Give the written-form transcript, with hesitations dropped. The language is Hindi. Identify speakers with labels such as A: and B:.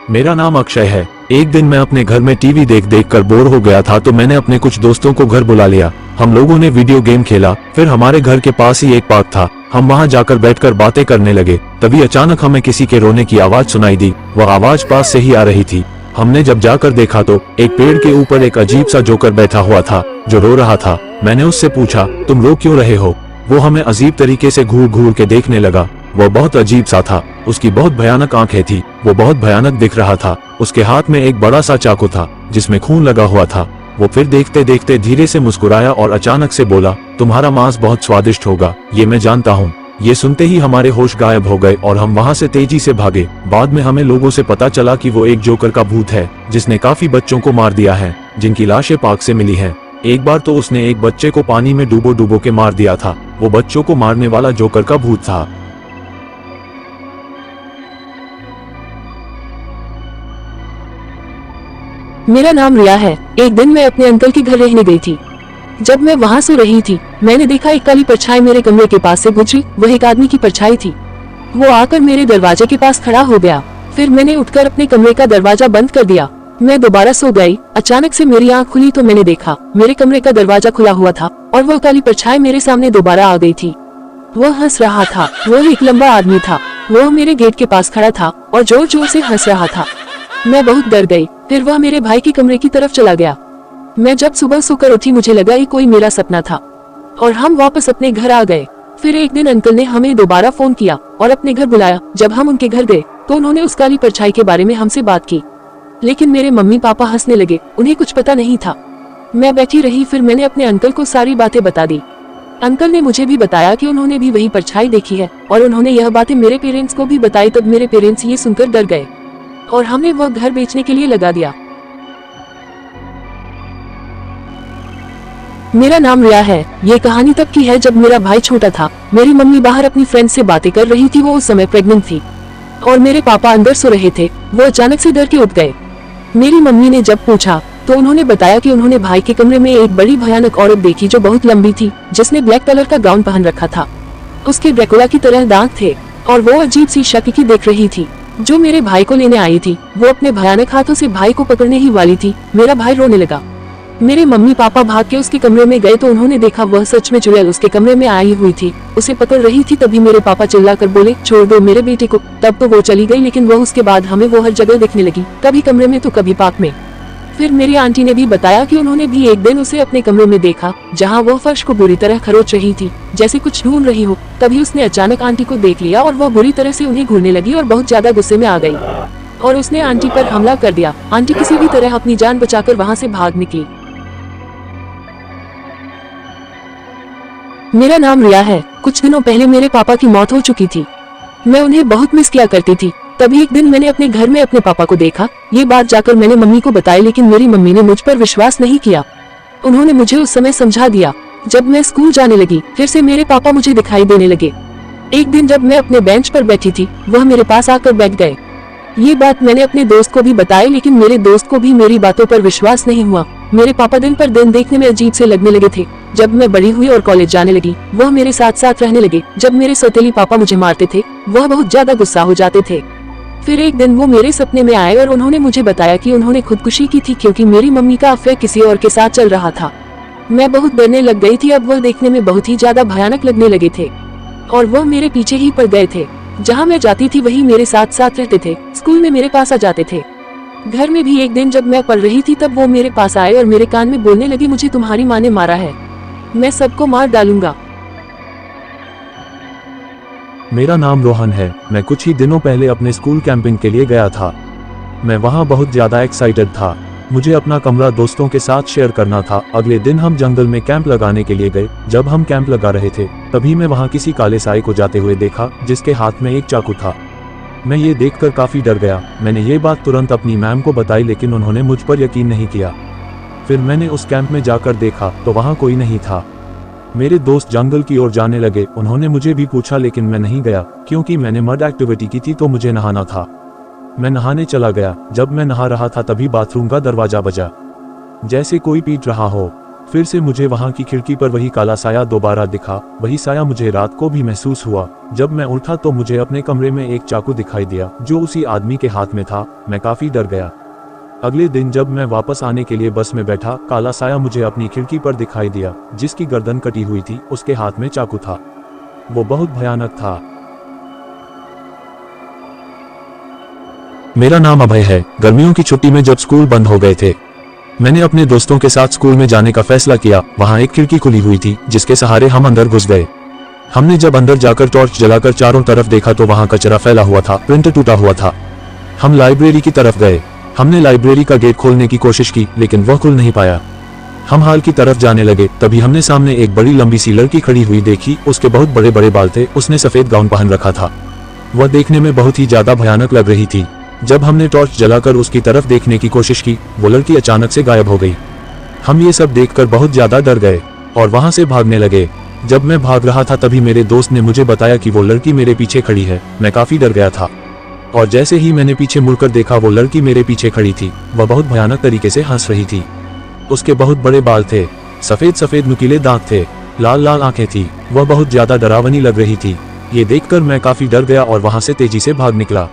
A: मेरा नाम अक्षय है। एक दिन मैं अपने घर में टीवी देख देख कर बोर हो गया था तो मैंने अपने कुछ दोस्तों को घर बुला लिया। हम लोगों ने वीडियो गेम खेला। फिर हमारे घर के पास ही एक पार्क था, हम वहां जाकर बैठकर बातें करने लगे। तभी अचानक हमें किसी के रोने की आवाज सुनाई दी। वह आवाज पास से ही आ रही थी। हमने जब जाकर देखा तो एक पेड़ के ऊपर एक अजीब सा जोकर बैठा हुआ था जो रो रहा था। मैंने उससे पूछा, तुम रो क्यों रहे हो? वो हमें अजीब तरीके से घूर घूर के देखने लगा। वो बहुत अजीब सा था। उसकी बहुत भयानक आंखें थी। वो बहुत भयानक दिख रहा था। उसके हाथ में एक बड़ा सा चाकू था जिसमें खून लगा हुआ था। वो फिर देखते देखते धीरे से मुस्कुराया और अचानक से बोला, तुम्हारा मांस बहुत स्वादिष्ट होगा, ये मैं जानता हूँ। ये सुनते ही हमारे होश गायब हो गए और हम वहाँ से तेजी से भागे। बाद में हमें लोगों से पता चला कि वो एक जोकर का भूत है जिसने काफी बच्चों को मार दिया है, जिनकी लाशें पार्क से मिली हैं। एक बार तो उसने एक बच्चे को पानी में डूबो डूबो के मार दिया था। वो बच्चों को मारने वाला जोकर का भूत था।
B: मेरा नाम रिया है। एक दिन मैं अपने अंकल के घर रहने गई थी। जब मैं वहाँ सो रही थी, मैंने देखा एक काली परछाई मेरे कमरे के पास से गुजरी। वह एक आदमी की परछाई थी। वो आकर मेरे दरवाजे के पास खड़ा हो गया। फिर मैंने उठकर अपने कमरे का दरवाजा बंद कर दिया। मैं दोबारा सो गई। अचानक से मेरी आँख खुली तो मैंने देखा मेरे कमरे का दरवाजा खुला हुआ था और वह काली परछाई मेरे सामने दोबारा आ गई थी। वह हंस रहा था। वह एक लंबा आदमी था। वह मेरे गेट के पास खड़ा था और जोर जोर से हंस रहा था। मैं बहुत डर गई। फिर वह मेरे भाई के कमरे की तरफ चला गया। मैं जब सुबह सोकर उठी मुझे लगा ये कोई मेरा सपना था और हम वापस अपने घर आ गए। फिर एक दिन अंकल ने हमें दोबारा फोन किया और अपने घर बुलाया। जब हम उनके घर गए तो उन्होंने उस काली परछाई के बारे में हमसे बात की, लेकिन मेरे मम्मी पापा हंसने लगे। उन्हें कुछ पता नहीं था। मैं बैठी रही। फिर मैंने अपने अंकल को सारी बातें बता दी। अंकल ने मुझे भी बताया कि उन्होंने भी वही परछाई देखी है और उन्होंने यह बातें मेरे पेरेंट्स को भी बताई। तब मेरे पेरेंट्स ये सुनकर डर गए और हमने वह घर बेचने के लिए लगा दिया। मेरा नाम रिया है। ये कहानी तब की है जब मेरा भाई छोटा था। मेरी मम्मी बाहर अपनी फ्रेंड से बातें कर रही थी। वो उस समय प्रेग्नेंट थी और मेरे पापा अंदर सो रहे थे। वो अचानक से डर के उठ गए। मेरी मम्मी ने जब पूछा तो उन्होंने बताया कि उन्होंने भाई के कमरे में एक बड़ी भयानक औरत देखी जो बहुत लंबी थी, जिसने ब्लैक कलर का गाउन पहन रखा था। उसके ड्रैकुला की तरह दांत थे और वो अजीब सी शक्ल की दिख रही थी। जो मेरे भाई को लेने आई थी वो अपने भयानक हाथों से भाई को पकड़ने ही वाली थी। मेरा भाई रोने लगा। मेरे मम्मी पापा भाग के उसके कमरे में गए तो उन्होंने देखा वह सच में चुड़ैल उसके कमरे में आई हुई थी, उसे पकड़ रही थी। तभी मेरे पापा चिल्लाकर बोले, छोड़ दो मेरे बेटे को। तब तो वो चली गई, लेकिन वह उसके बाद हमें वो हर जगह दिखने लगी, कभी कमरे में तो कभी पार्क में। फिर मेरी आंटी ने भी बताया कि उन्होंने भी एक दिन उसे अपने कमरे में देखा जहाँ वह फर्श को बुरी तरह खरोच रही थी, जैसे कुछ ढूंढ रही हो। तभी उसने अचानक आंटी को देख लिया और वह बुरी तरह से उन्हें घूरने लगी और बहुत ज्यादा गुस्से में आ गई और उसने आंटी पर हमला कर दिया। आंटी किसी भी तरह अपनी जान बचाकर वहाँ से भाग निकली। मेरा नाम रिया है। कुछ दिनों पहले मेरे पापा की मौत हो चुकी थी। मैं उन्हें बहुत मिस किया करती थी। तभी एक दिन मैंने अपने घर में अपने पापा को देखा। ये बात जाकर मैंने मम्मी को बताई, लेकिन मेरी मम्मी ने मुझ पर विश्वास नहीं किया। उन्होंने मुझे उस समय समझा दिया। जब मैं स्कूल जाने लगी फिर से मेरे पापा मुझे दिखाई देने लगे। एक दिन जब मैं अपने बेंच पर बैठी थी, वह मेरे पास आकर बैठ गए। ये बात मैंने अपने दोस्त को भी बताई, लेकिन मेरे दोस्त को भी मेरी बातों पर विश्वास नहीं हुआ। मेरे पापा दिन पर दिन देखने में अजीब से लगने लगे थे। जब मैं बड़ी हुई और कॉलेज जाने लगी, वह मेरे साथ साथ रहने लगे। जब मेरे सौतेली पापा मुझे मारते थे, वह बहुत ज्यादा गुस्सा हो जाते थे। फिर एक दिन वो मेरे सपने में आए और उन्होंने मुझे बताया कि उन्होंने खुदकुशी की थी क्योंकि मेरी मम्मी का अफेयर किसी और के साथ चल रहा था। मैं बहुत डरने लग गई थी। अब वह देखने में बहुत ही ज्यादा भयानक लगने लगे थे और वह मेरे पीछे ही पड़ गए थे। जहाँ मैं जाती थी वही मेरे साथ साथ रहते थे। स्कूल में मेरे पास आ जाते थे। घर में भी एक दिन जब मैं पढ़ रही थी तब वो मेरे पास आए और मेरे कान में बोलने लगी, मुझे तुम्हारी माँ ने मारा है, मैं सबको मार डालूंगा।
A: मेरा नाम रोहन है। मैं कुछ ही दिनों पहले अपने स्कूल कैंपिंग के लिए गया था। मैं वहां बहुत ज्यादा एक्साइटेड था। मुझे अपना कमरा दोस्तों के साथ शेयर करना था। अगले दिन हम जंगल में कैंप लगाने के लिए गए। जब हम कैंप लगा रहे थे तभी मैं वहां किसी काले साई को जाते हुए देखा जिसके हाथ में एक चाकू था। मैं ये देखकर काफी डर गया। मैंने ये बात तुरंत अपनी मैम को बताई, लेकिन उन्होंने मुझ पर यकीन नहीं किया। फिर मैंने उस कैंप में जाकर देखा तो वहां कोई नहीं था। मेरे दोस्त जंगल की ओर जाने लगे। उन्होंने मुझे भी पूछा, लेकिन मैं नहीं गया क्योंकि मैंने मड एक्टिविटी की थी तो मुझे नहाना था। मैं नहाने चला गया। जब मैं नहा रहा था तभी बाथरूम का दरवाजा बजा, जैसे कोई पीट रहा हो। फिर से मुझे वहां की खिड़की पर वही काला साया दोबारा दिखा। वही साया मुझे रात को भी महसूस हुआ। जब मैं उठा तो मुझे अपने कमरे में एक चाकू दिखाई दिया जो उसी आदमी के हाथ में था। मैं काफी डर गया। अगले दिन जब मैं वापस आने के लिए बस में बैठा, काला साया मुझे अपनी खिड़की पर दिखाई दिया। जिसकी गर्दन कटी हुई थी, उसके हाथ में चाकू था। वो बहुत भयानक था। मेरा नाम अभय है। गर्मियों की छुट्टी में जब स्कूल बंद हो गए थे, मैंने अपने दोस्तों के साथ स्कूल में जाने का फैसला किया। वहां एक खिड़की खुली हुई थी जिसके सहारे हम अंदर घुस गए। हमने जब अंदर जाकर टॉर्च जलाकर चारों तरफ देखा तो वहां कचरा फैला हुआ था, प्रिंटर टूटा हुआ था। हम लाइब्रेरी की तरफ गए। हमने लाइब्रेरी का गेट खोलने की कोशिश की लेकिन वह खुल नहीं पाया। हम हॉल की तरफ जाने लगे, तभी हमने सामने एक बड़ी लंबी सी लड़की खड़ी हुई देखी। उसके बहुत बड़े बड़े बाल थे। उसने सफेद गाउन पहन रखा था। वह देखने में बहुत ही ज्यादा भयानक लग रही थी। जब हमने टॉर्च जलाकर उसकी तरफ देखने की कोशिश की, वो लड़की अचानक से गायब हो गई। हम ये सब देखकर बहुत ज्यादा डर गए और वहां से भागने लगे। जब मैं भाग रहा था तभी मेरे दोस्त ने मुझे बताया कि वो लड़की मेरे पीछे खड़ी है। मैं काफी डर गया था और जैसे ही मैंने पीछे मुड़कर देखा, वो लड़की मेरे पीछे खड़ी थी। वह बहुत भयानक तरीके से हंस रही थी। उसके बहुत बड़े बाल थे, सफेद सफेद नुकीले दांत थे, लाल लाल आंखें थी। वह बहुत ज्यादा डरावनी लग रही थी। ये देखकर मैं काफी डर गया और वहां से तेजी से भाग निकला।